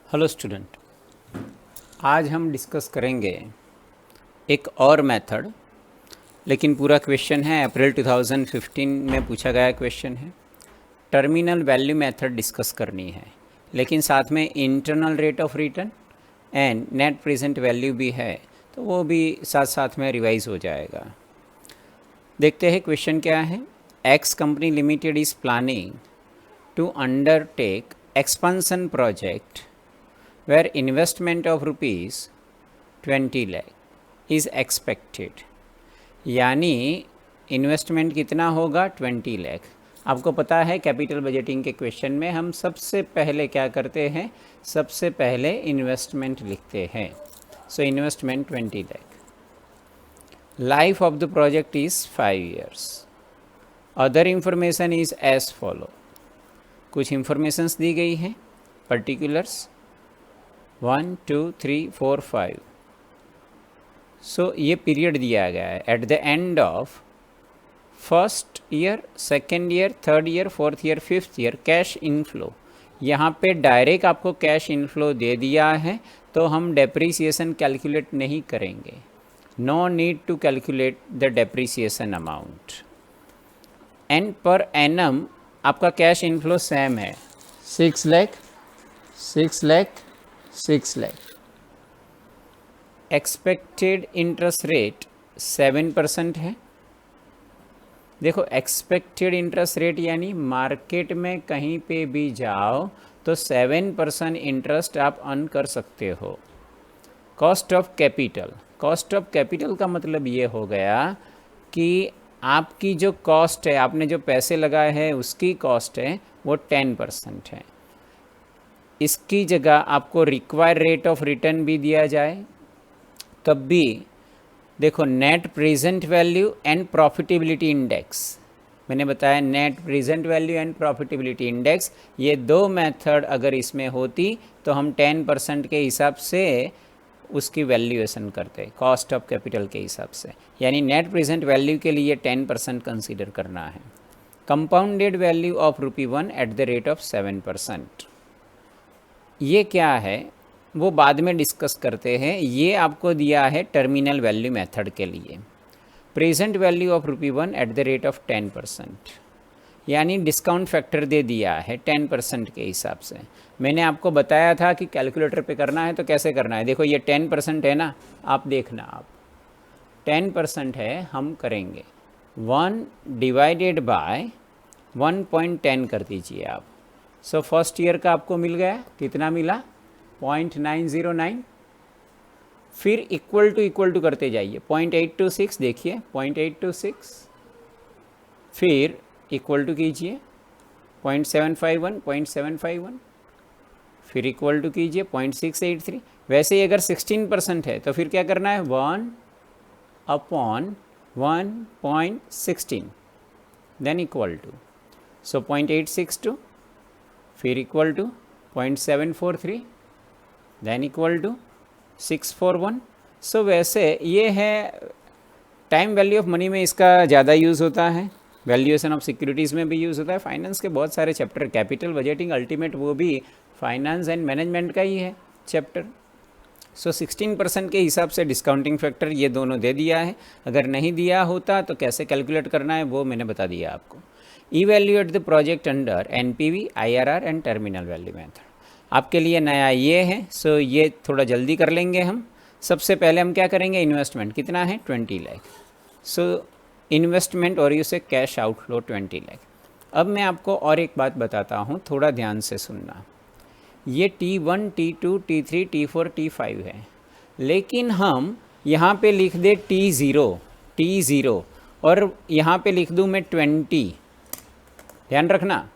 Hello student, आज हम discuss करेंगे एक और मेथड, लेकिन पूरा क्वेश्चन है अप्रैल 2015 में पूछा गया क्वेश्चन है। टर्मिनल वैल्यू मेथड डिस्कस करनी है, लेकिन साथ में internal rate of return and net present value भी है, तो वो भी साथ साथ में रिवाइज हो जाएगा। देखते हैं क्वेश्चन क्या है। X company limited is planning to undertake expansion project where investment of rupees 20 lakh is expected। यानी इन्वेस्टमेंट कितना होगा 20 लाख। आपको पता है कैपिटल बजटिंग के क्वेश्चन में हम सबसे पहले क्या करते हैं, सबसे पहले इन्वेस्टमेंट लिखते हैं। So investment 20 lakh. Life of the project is 5 years। Other information is as follow. कुछ इंफॉर्मेशंस दी गई हैं, पर्टिकुलर्स 1 2 3 4 5। सो ये पीरियड दिया गया है। At the end of first year, second year, third year, fourth year, fifth year cash inflow. यहाँ पे डायरेक्ट आपको कैश इनफ्लो दे दिया है, तो हम डेप्रीसिएशन कैलकुलेट नहीं करेंगे। No need to calculate the depreciation amount. And per annum आपका कैश इनफ्लो सेम है, 6 lakh 6 lakh 6 lakh. Expected interest rate 7% है। देखो, एक्सपेक्टेड इंटरेस्ट रेट यानी मार्केट में कहीं पे भी जाओ तो 7% इंटरेस्ट आप अर्न कर सकते हो। Cost of capital, cost of capital का मतलब ये हो गया कि आपकी जो कॉस्ट है, आपने जो पैसे लगाए हैं उसकी कॉस्ट है वो 10% है। इसकी जगह आपको रिक्वायर्ड रेट ऑफ रिटर्न भी दिया जाए तब भी देखो, net present value and profitability index, मैंने बताया net present value and profitability index, ये दो मेथड अगर इसमें होती तो हम 10% के हिसाब से उसकी वैल्यूएशन करते, कॉस्ट ऑफ कैपिटल के हिसाब से। यानी नेट प्रेजेंट वैल्यू के लिए 10% कंसीडर करना है। Compounded value of ₹1 at the rate of 7%। ये क्या है वो बाद में डिस्कस करते हैं। ये आपको दिया है टर्मिनल वैल्यू मेथड के लिए। Present value of ₹1 at the rate of 10%, यानी डिस्काउंट फैक्टर दे दिया है 10% के हिसाब से। मैंने आपको बताया था कि कैलकुलेटर पे करना है तो कैसे करना है। देखो, ये 10% है ना, आप देखना, आप 10% है, हम करेंगे 1 डिवाइडेड बाय 1.10 कर दीजिए आप। सो फर्स्ट ईयर का आपको मिल गया, कितना मिला 0.909। फिर इक्वल टू करते जाइए, 0.826, देखिए 0.826। फिर इक्वल टू कीजिए 0.751, 0.751। फिर इक्वल टू कीजिए 0.683। वैसे ही अगर 16% है तो फिर क्या करना है, 1/1.16, देन इक्वल टू, सो 0.862, फिर equal to 0.743, then equal to 641। So वैसे ये है टाइम वैल्यू ऑफ मनी में इसका ज़्यादा यूज़ होता है, वैल्यूएशन ऑफ सिक्योरिटीज़ में भी यूज़ होता है। फाइनेंस के बहुत सारे चैप्टर, कैपिटल बजटिंग अल्टीमेट वो भी फाइनेंस एंड मैनेजमेंट का ही है चैप्टर। सो 16% के हिसाब से डिस्काउंटिंग फैक्टर ये दोनों दे दिया है। अगर नहीं दिया होता तो कैसे कैलकुलेट करना है वो मैंने बता दिया आपको। Evaluate the project under NPV, IRR and terminal value method. आपके लिए नया ये है, सो ये थोड़ा जल्दी कर लेंगे हम। सबसे पहले हम क्या करेंगे, इन्वेस्टमेंट कितना है 20 लाख। सो इन्वेस्टमेंट और इसे कैश आउटफ्लो 20 लाख। अब मैं आपको और एक बात बताता हूँ, थोड़ा ध्यान से सुनना। ये T1, T2, T3, T4, T5 है, लेकिन हम यहाँ पे लिख दे T0 और यहाँ पे लिख दूँ मैं 20, ध्यान रखना,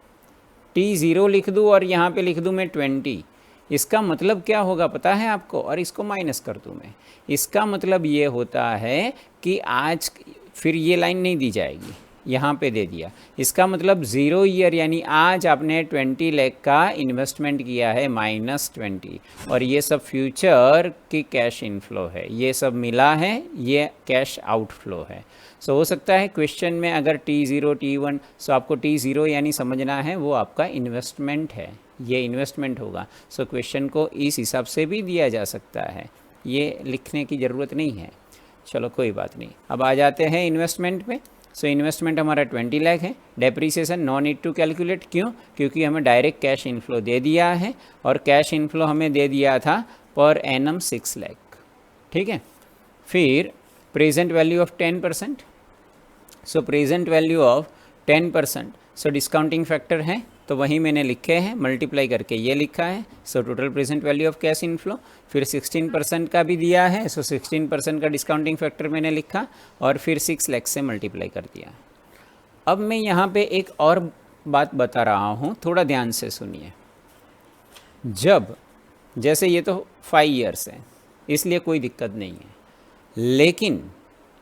T0 लिख दूँ और यहाँ पे लिख दूँ मैं 20। इसका मतलब क्या होगा पता है आपको, और इसको माइनस कर दूँ मैं। इसका मतलब ये होता है कि आज फिर ये लाइन नहीं दी जाएगी, यहाँ पे दे दिया। इसका मतलब 0 ईयर यानी आज आपने 20 लाख का इन्वेस्टमेंट किया है -20, और ये सब फ्यूचर की कैश इनफ्लो है, ये सब मिला है, ये कैश आउटफ्लो है। सो हो सकता है क्वेश्चन में अगर T0 T1, सो आपको T0 यानी समझना है वो आपका इन्वेस्टमेंट है, ये इन्वेस्टमेंट होगा। सो क्वेश्चन को इस हिसाब से भी दिया जा सकता है, ये लिखने की ज़रूरत नहीं है। चलो कोई बात नहीं, अब आ जाते हैं इन्वेस्टमेंट पे। सो इन्वेस्टमेंट हमारा 20 लाख है। Depreciation no need to calculate, क्यों? क्योंकि हमें डायरेक्ट कैश इनफ्लो दे दिया है, और कैश इनफ्लो हमें दे दिया था पर एनम 6 लाख। ठीक है, फिर present value of 10%। So present value of 10%, so discounting factor है तो वही मैंने लिखे हैं, मल्टीप्लाई करके ये लिखा है। So total present value of cash inflow, फिर 16% का भी दिया है, सो 16% का डिस्काउंटिंग फैक्टर मैंने लिखा, और फिर 6 लाख से मल्टीप्लाई कर दिया। अब मैं यहाँ पे एक और बात बता रहा हूँ, थोड़ा ध्यान से सुनिए। जब जैसे ये तो 5 ईयर्स है, इसलिए कोई दिक्कत नहीं है, लेकिन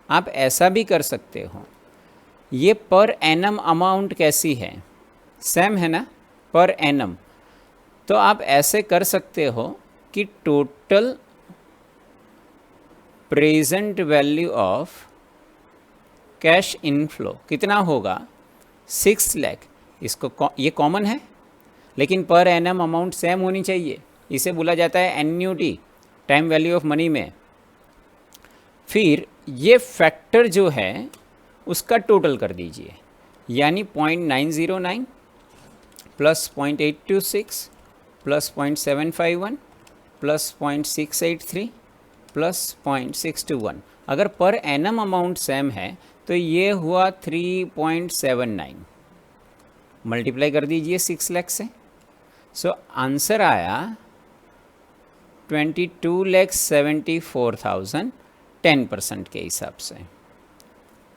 आप ऐसा भी कर सकते हो, ये पर एनम अमाउंट कैसी है, सेम है ना, पर एनम। तो आप ऐसे कर सकते हो कि total present value of cash inflow कितना होगा, 6 लाख। इसको ये कॉमन है, लेकिन पर एनम अमाउंट सेम होनी चाहिए। इसे बोला जाता है annuity, time value of money में। फिर ये फैक्टर जो है उसका टोटल कर दीजिए, यानी 0.909 प्लस 0.826 प्लस 0.751 प्लस 0.683 प्लस 0.621। अगर पर एनम अमाउंट सेम है तो ये हुआ 3.79, मल्टीप्लाई कर दीजिए 6 लाख से। सो आंसर आया 22,74,000 10% के हिसाब से।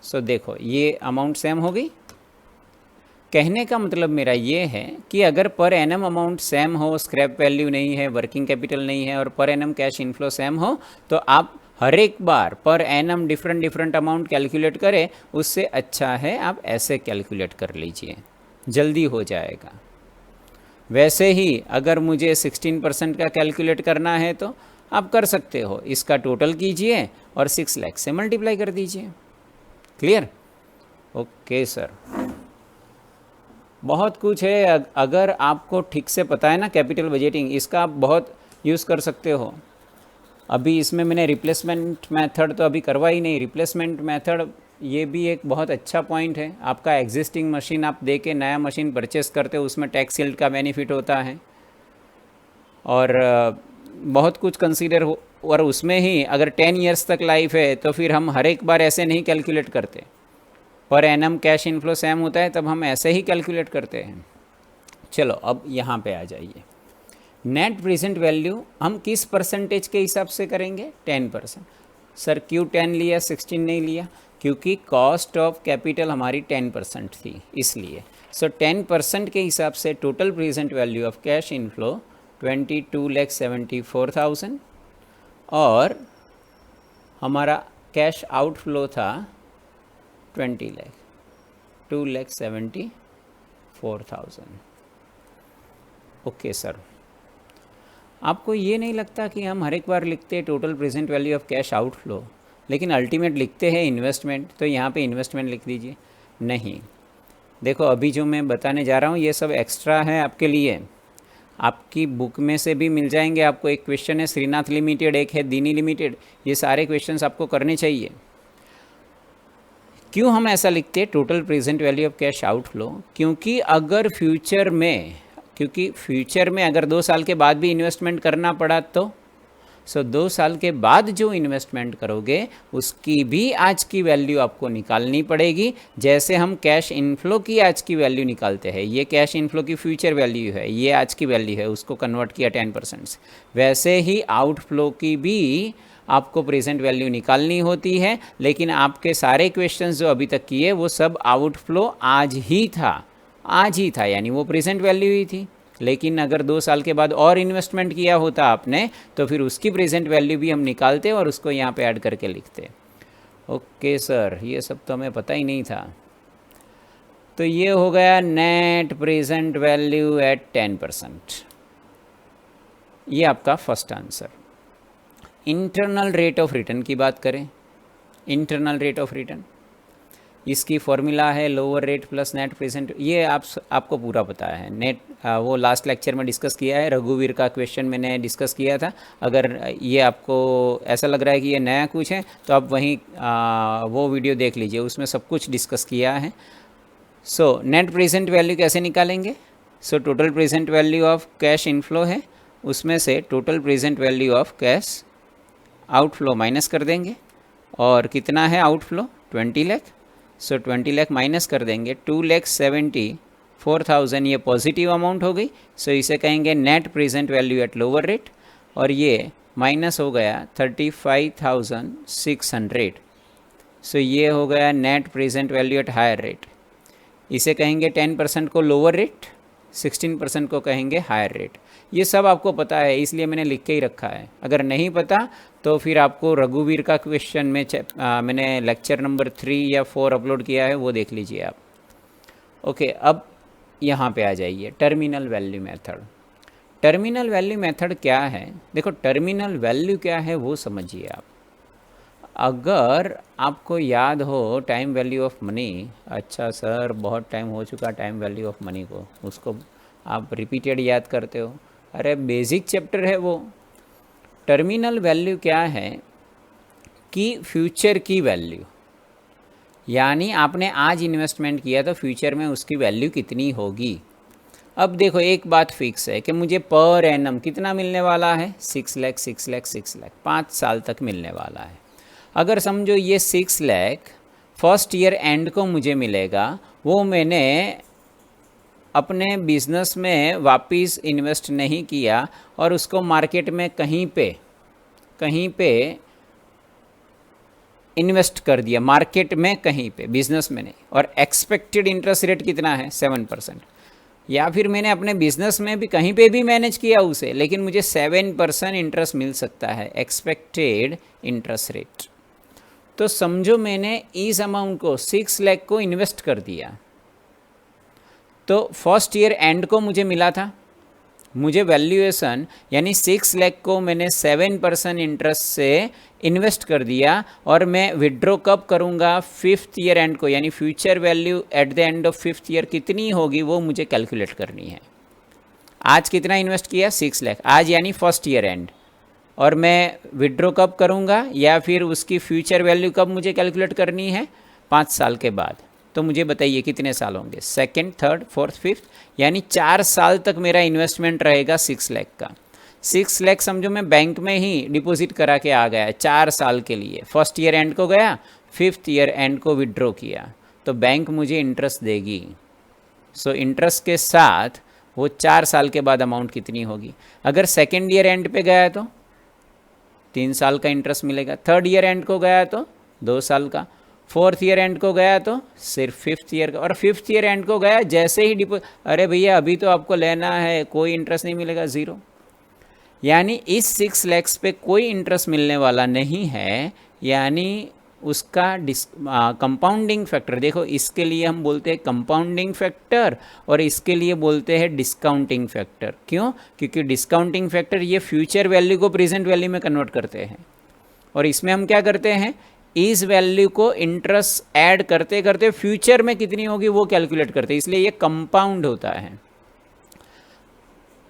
सो देखो ये अमाउंट सेम हो गई। कहने का मतलब मेरा ये है कि अगर पर एनम अमाउंट सेम हो, स्क्रैप वैल्यू नहीं है, वर्किंग कैपिटल नहीं है, और per annum cash inflow same हो, तो आप हर एक बार per annum different amount calculate करें, उससे अच्छा है आप ऐसे कैलकुलेट कर लीजिए, जल्दी हो जाएगा। वैसे ही अगर मुझे 16% का कैलकुलेट करना है तो आप कर सकते हो, इसका टोटल कीजिए और 6 लाख से मल्टीप्लाई कर दीजिए। क्लियर? ओके सर, बहुत कुछ है। अगर आपको ठीक से पता है ना कैपिटल बजटिंग, इसका आप बहुत यूज़ कर सकते हो। अभी इसमें मैंने रिप्लेसमेंट मेथड तो अभी करवा ही नहीं। रिप्लेसमेंट मेथड ये भी एक बहुत अच्छा पॉइंट है। आपका एग्जिस्टिंग मशीन आप दे के नया मशीन परचेस करते हो, उसमें टैक्स शील्ड का बेनिफिट होता है, और बहुत कुछ कंसीडर हो। और उसमें ही अगर 10 ईयर्स तक लाइफ है तो फिर हम हर एक बार ऐसे नहीं कैलकुलेट करते। Per annum cash inflow same होता है तब हम ऐसे ही कैलकुलेट करते हैं। चलो अब यहाँ पे आ जाइए। नेट प्रेजेंट वैल्यू हम किस परसेंटेज के हिसाब से करेंगे? 10%। सर क्यों 10 लिया, 16 नहीं लिया? क्योंकि कॉस्ट ऑफ कैपिटल हमारी 10% थी, इसलिए। सो 10% के हिसाब से total present value of cash inflow 22,74,000, और हमारा कैश आउटफ्लो था 20 लाख, 2,74,000। ओके सर, आपको ये नहीं लगता कि हम हर एक बार लिखते हैं total present value of cash outflow, लेकिन अल्टीमेट लिखते हैं इन्वेस्टमेंट, तो यहाँ पे इन्वेस्टमेंट लिख दीजिए? नहीं, देखो अभी जो मैं बताने जा रहा हूँ ये सब एक्स्ट्रा है आपके लिए, आपकी बुक में से भी मिल जाएंगे आपको। एक क्वेश्चन है श्रीनाथ लिमिटेड, एक है दीनी लिमिटेड, ये सारे क्वेश्चंस आपको करने चाहिए। क्यों हम ऐसा लिखते हैं total present value of cash outflow? क्योंकि अगर फ्यूचर में अगर 2 साल के बाद भी इन्वेस्टमेंट करना पड़ा तो 2 साल के बाद जो इन्वेस्टमेंट करोगे उसकी भी आज की वैल्यू आपको निकालनी पड़ेगी। जैसे हम कैश इनफ्लो की आज की वैल्यू निकालते हैं, ये कैश इनफ्लो की फ्यूचर वैल्यू है, ये आज की वैल्यू है, उसको कन्वर्ट किया 10% से, वैसे ही आउटफ्लो की भी आपको प्रेजेंट वैल्यू निकालनी होती है। लेकिन आपके सारे क्वेश्चंस जो अभी तक किए वो सब आउटफ्लो आज ही था, यानी वो प्रेजेंट वैल्यू ही थी। लेकिन अगर 2 साल के बाद और इन्वेस्टमेंट किया होता आपने, तो फिर उसकी प्रेजेंट वैल्यू भी हम निकालते और उसको यहाँ पे ऐड करके लिखते। ओके सर, ये सब तो हमें पता ही नहीं था। तो ये हो गया नेट प्रेजेंट वैल्यू एट 10%, ये आपका first answer. Internal rate of return की बात करें, इंटरनल रेट ऑफ रिटर्न, इसकी फॉर्मूला है lower rate plus net present, ये आपको पूरा पता है। नेट वो लास्ट लेक्चर में डिस्कस किया है। रघुवीर का क्वेश्चन मैंने डिस्कस किया था। अगर ये आपको ऐसा लग रहा है कि ये नया कुछ है तो आप वहीं वो वीडियो देख लीजिए, उसमें सब कुछ डिस्कस किया है। सो नेट प्रेजेंट वैल्यू कैसे निकालेंगे? So total present value of cash inflow है, उसमें से total present value of cash outflow minus कर देंगे। और कितना है आउटफ्लो? 20 लाख। सो 20 लाख माइनस कर देंगे, 2,74,000 ये पॉजिटिव अमाउंट हो गई। सो इसे कहेंगे net present value at lower rate. और ये माइनस हो गया 35,600। सो ये हो गया net present value at higher rate. इसे कहेंगे 10% को लोअर रेट, 16% को कहेंगे हायर रेट। ये सब आपको पता है, इसलिए मैंने लिख के ही रखा है। अगर नहीं पता तो फिर आपको रघुवीर का क्वेश्चन में मैंने लेक्चर नंबर 3 या 4 अपलोड किया है, वो देख लीजिए आप। ओके, अब यहाँ पे आ जाइए, terminal value method. Terminal value method क्या है? देखो, टर्मिनल वैल्यू क्या है वो समझिए आप। अगर आपको याद हो टाइम वैल्यू ऑफ मनी, अच्छा सर बहुत टाइम हो चुका टाइम वैल्यू ऑफ मनी को, उसको आप रिपीटेड याद करते हो। अरे बेसिक चैप्टर है वो। टर्मिनल वैल्यू क्या है कि फ्यूचर की वैल्यू, यानी आपने आज इन्वेस्टमेंट किया तो फ्यूचर में उसकी वैल्यू कितनी होगी। अब देखो एक बात फिक्स है कि मुझे पर एनम कितना मिलने वाला है? 6 लाख 6 लाख 6 लाख 5 साल तक मिलने वाला है। अगर समझो ये 6 लाख फर्स्ट ईयर एंड को मुझे मिलेगा, वो मैंने अपने बिजनेस में वापस इन्वेस्ट नहीं किया और उसको मार्केट में कहीं पे इन्वेस्ट कर दिया, मार्केट में कहीं पे, बिजनेस में नहीं। और एक्सपेक्टेड इंटरेस्ट रेट कितना है? 7%। या फिर मैंने अपने बिजनेस में भी कहीं पे भी मैनेज किया उसे, लेकिन मुझे 7% इंटरेस्ट मिल सकता है, एक्सपेक्टेड इंटरेस्ट रेट। तो समझो मैंने इस अमाउंट को 6 लाख को इन्वेस्ट कर दिया, तो फर्स्ट ईयर एंड को मुझे मिला था, मुझे वैल्यूएशन यानी 6 लाख को मैंने 7% इंटरेस्ट से इन्वेस्ट कर दिया और मैं विड्रॉ कब करूँगा? 5th ईयर एंड को, यानी future value at the end of 5th year कितनी होगी वो मुझे कैलकुलेट करनी है। आज कितना इन्वेस्ट किया? 6 लाख आज, यानी फर्स्ट ईयर एंड। और मैं विड्रॉ कब करूँगा या फिर उसकी फ्यूचर वैल्यू कब मुझे कैलकुलेट करनी है? 5 साल के बाद। तो मुझे बताइए कितने साल होंगे? 2nd, 3rd, 4th, 5th, यानी 4 साल तक मेरा इन्वेस्टमेंट रहेगा 6 लाख का। 6 लाख समझो मैं बैंक में ही डिपॉजिट करा के आ गया 4 साल के लिए। फर्स्ट ईयर एंड को गया, 5th ईयर एंड को विड्रॉ किया, तो बैंक मुझे इंटरेस्ट देगी। सो इंटरेस्ट के साथ वो 4 साल के बाद अमाउंट कितनी होगी? अगर 2nd ईयर एंड पे गया तो 3 साल का इंटरेस्ट मिलेगा, 3rd ईयर एंड को गया तो 2 साल का, 4th ईयर एंड को गया तो सिर्फ 5th ईयर का, और 5th ईयर एंड को गया जैसे ही अरे भैया अभी तो आपको लेना है, कोई इंटरेस्ट नहीं मिलेगा, 0। यानी इस 6 लाख पे कोई इंटरेस्ट मिलने वाला नहीं है, यानी उसका कंपाउंडिंग फैक्टर, देखो इसके लिए हम बोलते हैं कंपाउंडिंग फैक्टर और इसके लिए बोलते हैं डिस्काउंटिंग फैक्टर। क्यों? क्योंकि डिस्काउंटिंग फैक्टर ये फ्यूचर वैल्यू को प्रेजेंट वैल्यू में कन्वर्ट करते हैं, और इसमें हम क्या करते हैं? इस वैल्यू को इंटरेस्ट ऐड करते करते फ्यूचर में कितनी होगी वो कैलकुलेट करते हैं, इसलिए ये कंपाउंड होता है।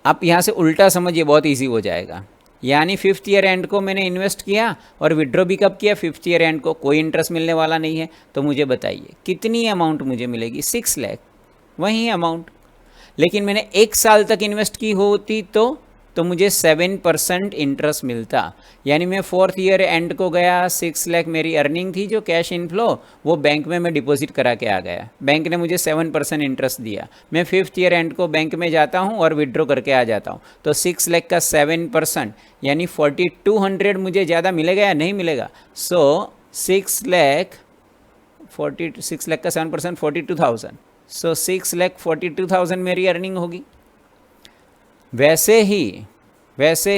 आप यहाँ से उल्टा समझिए, बहुत इजी हो जाएगा। यानी 5th ईयर एंड को मैंने इन्वेस्ट किया और विड्रॉ भी कब किया? 5th ईयर एंड को। कोई इंटरेस्ट मिलने वाला नहीं है, तो मुझे बताइए कितनी अमाउंट मुझे मिलेगी? 6 लाख, वही अमाउंट। लेकिन मैंने 1 साल तक इन्वेस्ट की होती तो मुझे 7% इंटरेस्ट मिलता। यानी मैं 4th ईयर एंड को गया, 6 लाख मेरी अर्निंग थी जो कैश इनफ्लो, वो बैंक में मैं डिपॉजिट करा के आ गया, बैंक ने मुझे 7% इंटरेस्ट दिया। मैं 5th ईयर एंड को बैंक में जाता हूँ और विड्रॉ करके आ जाता हूँ, तो 6 लाख का 7% यानी 4200 मुझे ज़्यादा मिलेगा या नहीं मिलेगा? सो 6 लाख का 7% 42,000। सो 6 लाख 42,000 मेरी अर्निंग होगी। वैसे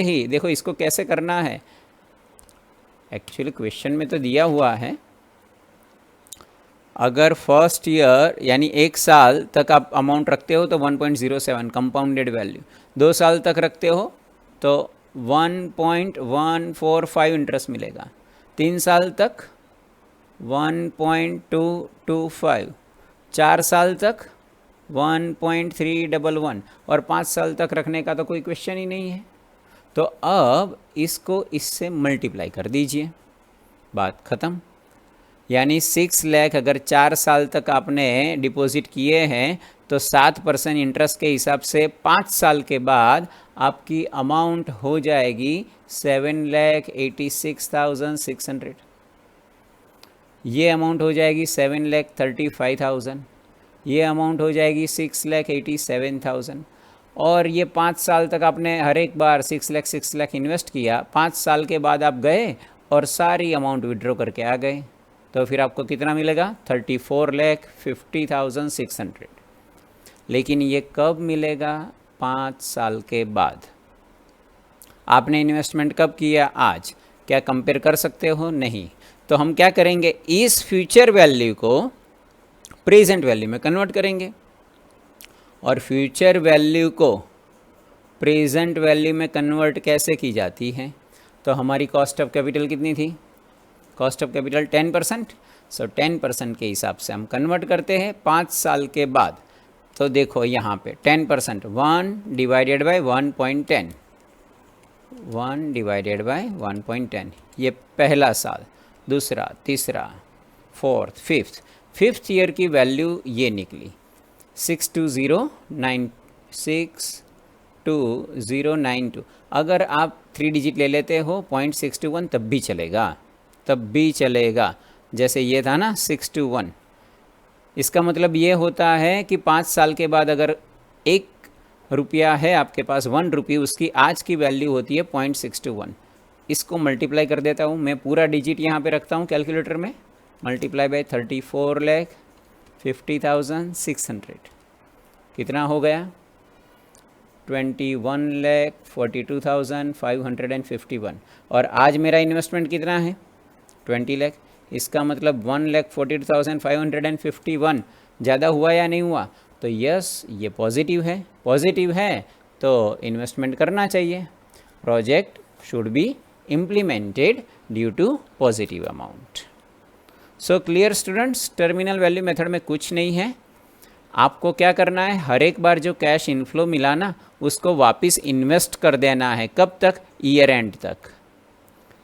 ही देखो इसको कैसे करना है, एक्चुअली क्वेश्चन में तो दिया हुआ है। अगर फर्स्ट ईयर यानी 1 साल तक आप अमाउंट रखते हो तो 1.07 कंपाउंडेड वैल्यू, 2 साल तक रखते हो तो 1.145 इंटरेस्ट मिलेगा, 3 साल तक 1.225, 4 साल तक 1.311 और 5 साल तक रखने का तो कोई क्वेश्चन ही नहीं है। तो अब इसको इससे मल्टीप्लाई कर दीजिए, बात ख़त्म। यानी 6 लाख अगर 4 साल तक आपने डिपॉजिट किए हैं तो 7% इंटरेस्ट के हिसाब से 5 साल के बाद आपकी अमाउंट हो जाएगी 7,86,600। ये अमाउंट हो जाएगी 7,35,000। ये अमाउंट हो जाएगी 6,87,000। और ये 5 साल तक आपने हर एक बार 6 लाख इन्वेस्ट किया, 5 साल के बाद आप गए और सारी अमाउंट विड्रॉ करके आ गए, तो फिर आपको कितना मिलेगा? 34,50,600। लेकिन ये कब मिलेगा? 5 साल के बाद। आपने इन्वेस्टमेंट कब किया? आज। क्या कंपेयर कर सकते हो? नहीं। तो हम क्या करेंगे, इस फ्यूचर वैल्यू को प्रेजेंट वैल्यू में कन्वर्ट करेंगे, और फ्यूचर वैल्यू को प्रेजेंट वैल्यू में कन्वर्ट कैसे की जाती है? तो हमारी कॉस्ट ऑफ कैपिटल कितनी थी? Cost of capital 10%। सो 10% के हिसाब से हम कन्वर्ट करते हैं 5 साल के बाद। तो देखो यहाँ पे 10%, 1 डिवाइडेड बाई 1.10, 1 डिवाइडेड बाई 1.10, ये पहला साल, दूसरा, तीसरा, फोर्थ, फिफ्थ ईयर की वैल्यू ये निकली 62092। अगर आप 3 डिजिट ले लेते हो 0.621 तब भी चलेगा, जैसे ये था ना 621। इसका मतलब ये होता है कि 5 साल के बाद अगर 1 रुपया है आपके पास, 1 रुपी, उसकी आज की वैल्यू होती है 0.621। इसको मल्टीप्लाई कर देता हूँ मैं, पूरा डिजिट यहाँ पे रखता हूँ कैलकुलेटर में, मल्टीप्लाई बाय 34,50,600, कितना हो गया? 21,42,551। और आज मेरा इन्वेस्टमेंट कितना है? 20 लाख। इसका मतलब 1,42,551 ज़्यादा हुआ या नहीं हुआ? तो यस, ये पॉजिटिव है तो इन्वेस्टमेंट करना चाहिए। Project should be implemented due to positive amount. So clear students, terminal value method में कुछ नहीं है। आपको क्या करना है, हर एक बार जो कैश इनफ्लो मिला ना, उसको वापस इन्वेस्ट कर देना है। कब तक? ईयर एंड तक।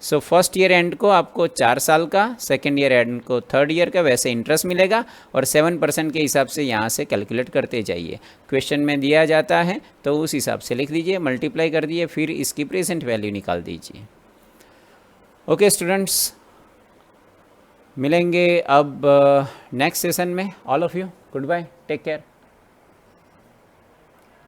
सो फर्स्ट ईयर एंड को आपको 4 साल का, सेकेंड ईयर एंड को 3rd ईयर का वैसे इंटरेस्ट मिलेगा, और 7% के हिसाब से यहाँ से कैलकुलेट करते जाइए। क्वेश्चन में दिया जाता है तो उस हिसाब से लिख दीजिए, मल्टीप्लाई कर दिए, फिर इसकी प्रेजेंट वैल्यू निकाल दीजिए। ओके स्टूडेंट्स, मिलेंगे अब नेक्स्ट सेशन में। All of you good bye, take care.